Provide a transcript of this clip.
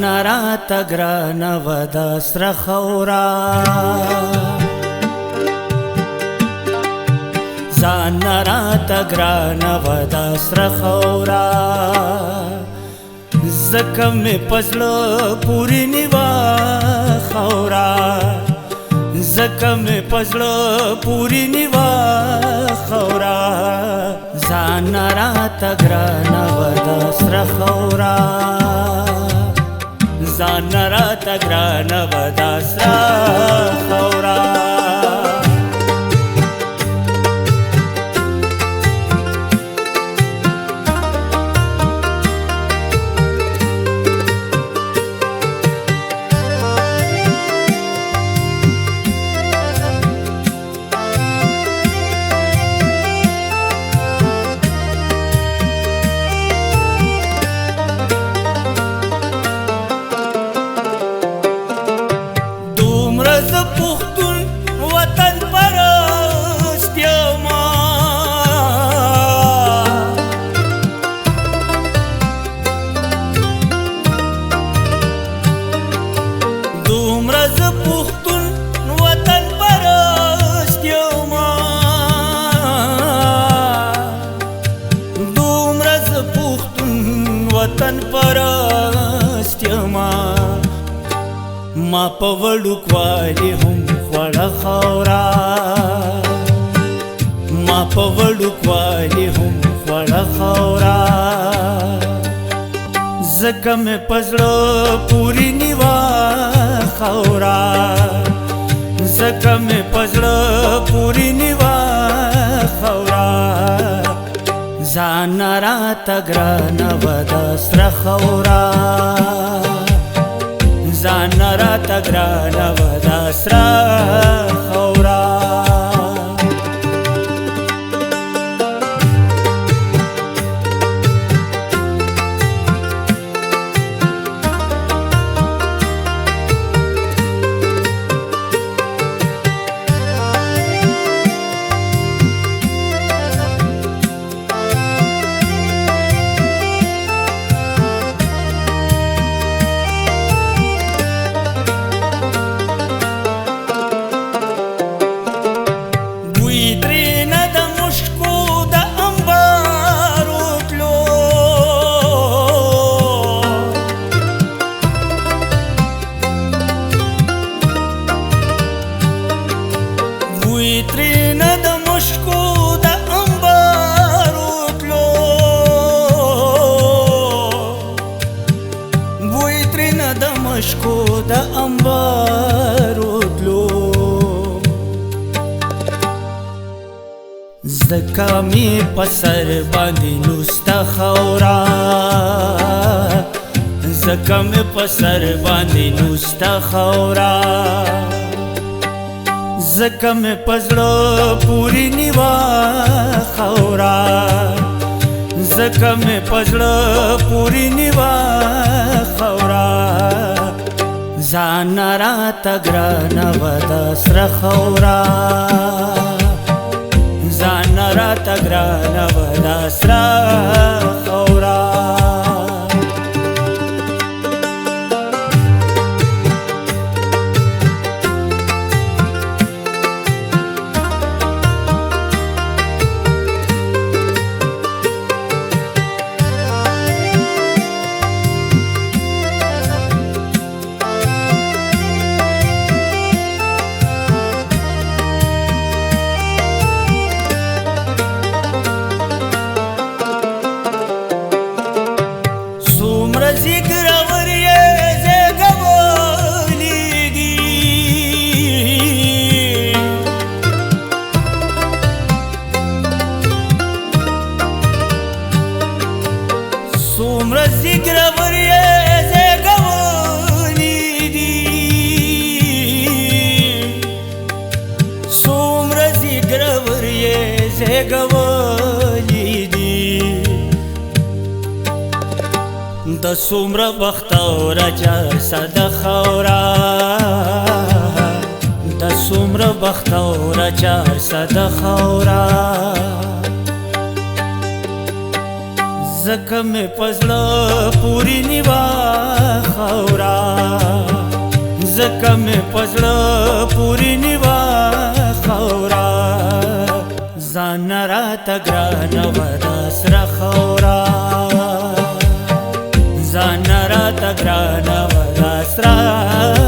ځان راته ګرانه وه د سره خاوره ځان راته ګرانه وه د سره خاوره ځکه مې په زړه پورې نیوه خاوره ځکه مې په زړه پورې نیوه خاوره ځان راته ګرانه وه د سره خاوره ځان راته ګرانه وه د سره خاوره وطن پرست یما ما په وړوکوالي هم خوړه خاوره ما په وړوکوالي هم خوړه خاوره ځکه مې په زړه پورې نیوه خاوره ځکه مې په زړه پورې نیوه خاوره ځان راته ګرانه وه د سره خاوره ځان راته ګرانه وه د سره خاوره ترینه د مشکو د انبارو تلو بوی ترینه د مشکو د انبارو تلو ځکه مې په سر باندې نوسته خاوره ځکه مې په سر باندې نوسته خاوره ځکه مې په زړه پورې نیوه خاوره ځکه مې په زړه پورې نیوه خاوره ځان راته ګرانه وه د سره خاوره ځان راته ګرانه وه د سره خاوره څومره زیږرور یې زیږولی دي څومره زیږرور یې زیږولی دي د څومره بختوره چرسه د خاوره د څومره بختوره چرسه د خاوره زکه مې پزړه پوری نیوا خورا زکه مې پزړه پوری نیوا خورا ځان راته ګرانه ودا سره خورا ځان راته ګرانه ودا سره